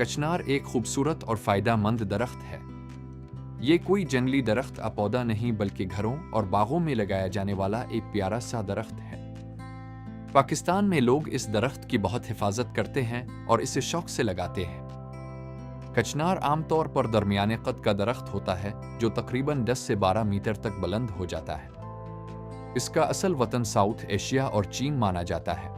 कचनार एक खूबसूरत और फ़ायदेमंद दरख्त है। ये कोई जंगली दरख्त या पौधा नहीं बल्कि घरों और बागों में लगाया जाने वाला एक प्यारा सा दरख्त है। पाकिस्तान में लोग इस दरख्त की बहुत हिफाजत करते हैं और इसे शौक से लगाते हैं। कचनार आमतौर पर दरमियाने कद का दरख्त होता है जो तकरीबन 10 से 12 मीटर तक बुलंद हो जाता है। इसका असल वतन साउथ एशिया और चीन माना जाता है।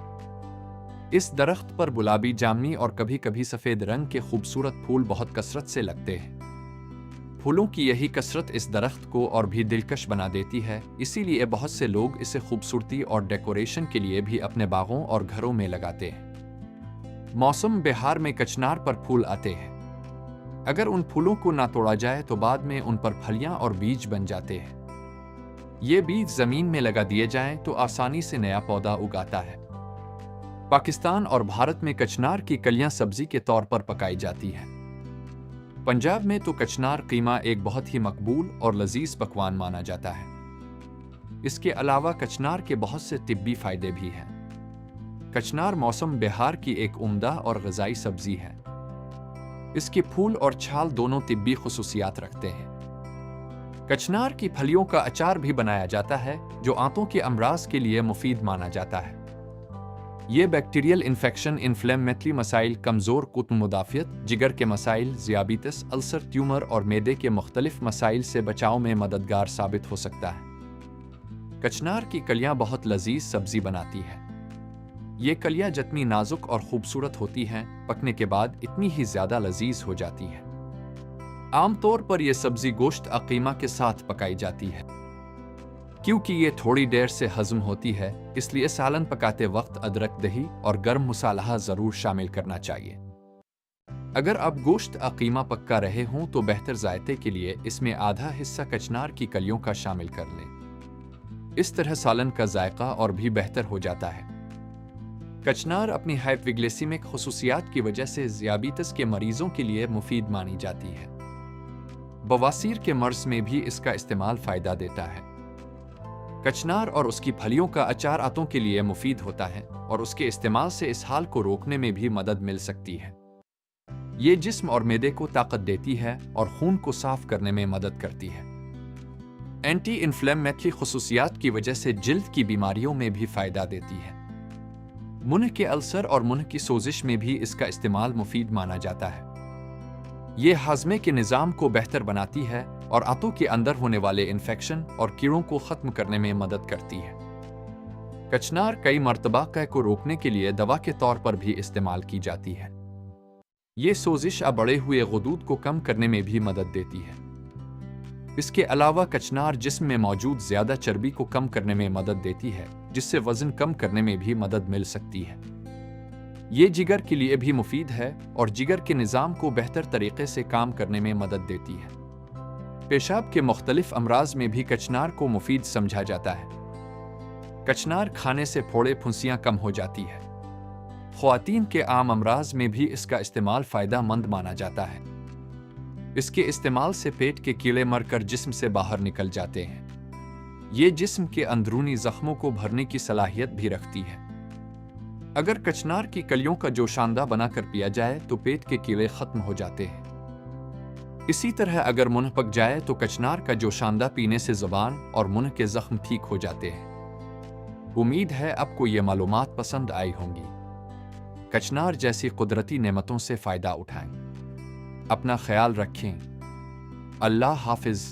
इस दरख्त पर गुलाबी, जामनी और कभी कभी सफ़ेद रंग के खूबसूरत फूल बहुत कसरत से लगते हैं। फूलों की यही कसरत इस दरख्त को और भी दिलकश बना देती है, इसीलिए बहुत से लोग इसे खूबसूरती और डेकोरेशन के लिए भी अपने बागों और घरों में लगाते हैं। मौसम बहार में कचनार पर फूल आते हैं। अगर उन फूलों को ना तोड़ा जाए तो बाद में उन पर फलियां और बीज बन जाते हैं। ये बीज जमीन में लगा दिए जाएं तो आसानी से नया पौधा उगाता है। पाकिस्तान और भारत में कचनार की कलियां सब्जी के तौर पर पकाई जाती हैं। पंजाब में तो कचनार कीमा एक बहुत ही मकबूल और लजीज पकवान माना जाता है। इसके अलावा कचनार के बहुत से तिब्बी फायदे भी हैं। कचनार मौसम बहार की एक उम्दा और ग़िज़ाई सब्जी है। इसके फूल और छाल दोनों तिब्बी खुसूसियात रखते हैं। कचनार की फलियों का अचार भी बनाया जाता है जो आंतों के अमराज के लिए मुफीद माना जाता है। ये बैक्टीरियल इन्फेक्शन, इन्फ्लेमेटरी मसाइल, कमज़ोर कुत्म मुदाफ़ियत, जिगर के मसाइल, ज़ियाबितस, अल्सर, ट्यूमर और मैदे के मुख्तलिफ मसाइल से बचाव में मददगार साबित हो सकता है। कचनार की कलियां बहुत लजीज सब्जी बनाती है। ये कलियां जितनी नाजुक और खूबसूरत होती हैं, पकने के बाद इतनी ही ज़्यादा लजीज हो जाती है। आमतौर पर यह सब्जी गोश्त या कीमा के साथ पकाई जाती है। क्योंकि ये थोड़ी देर से हजम होती है, इसलिए सालन पकाते वक्त अदरक, दही और गर्म मसाला ज़रूर शामिल करना चाहिए। अगर आप गोश्त या कीमा पक्का रहे हों तो बेहतर जायके के लिए इसमें आधा हिस्सा कचनार की कलियों का शामिल कर लें। इस तरह सालन का जायका और भी बेहतर हो जाता है। कचनार अपनी हाइपोग्लाइसेमिक खुसूसियात की वजह से ज़ियाबितस के मरीजों के लिए मुफीद मानी जाती है। बवासीर के मर्ज में भी इसका इस्तेमाल फ़ायदा देता है। कचनार और उसकी फलियों का अचार आंतों के लिए मुफीद होता है और उसके इस्तेमाल से इस हाल को रोकने में भी मदद मिल सकती है। ये जिस्म और मैदे को ताकत देती है और खून को साफ करने में मदद करती है। एंटी इन्फ्लेमेटरी खुसूसियात की वजह से जिल्द की बीमारियों में भी फायदा देती है। मुंह के अल्सर और मुंह की सोजिश में भी इसका इस्तेमाल मुफीद माना जाता है। ये हाजमे के निज़ाम को बेहतर बनाती है और आंतों के अंदर होने वाले इन्फेक्शन और कीड़ों को ख़त्म करने में मदद करती है। कचनार कई मर्तबा कै को रोकने के लिए दवा के तौर पर भी इस्तेमाल की जाती है। ये सोजिश या बढ़े हुए गुदूद को कम करने में भी मदद देती है। इसके अलावा कचनार जिस्म में मौजूद ज़्यादा चर्बी को कम करने में मदद देती है, जिससे वज़न कम करने में भी मदद मिल सकती है। ये जिगर के लिए भी मुफीद है और जिगर के निज़ाम को बेहतर तरीके से काम करने में मदद देती है। पेशाब के मुख्तलिफ अमराज में भी कचनार को मुफीद समझा जाता है। कचनार खाने से फोड़े फुंसियाँ कम हो जाती है। ख्वातीन के आम अमराज में भी इसका इस्तेमाल फ़ायदेमंद माना जाता है। इसके इस्तेमाल से पेट के कीड़े मरकर जिस्म से बाहर निकल जाते हैं। ये जिस्म के अंदरूनी ज़ख्मों को भरने की सलाहियत भी रखती है। अगर कचनार की कलियों का जोशांदा बनाकर पिया जाए तो पेट के कीड़े ख़त्म हो जाते हैं। इसी तरह अगर मुंह पक जाए तो कचनार का जोशांदा पीने से ज़ुबान और मुंह के ज़ख्म ठीक हो जाते हैं। उम्मीद है आपको ये मालूमात पसंद आई होंगी। कचनार जैसी कुदरती नेमतों से फ़ायदा उठाएं। अपना ख्याल रखें। अल्लाह हाफिज़।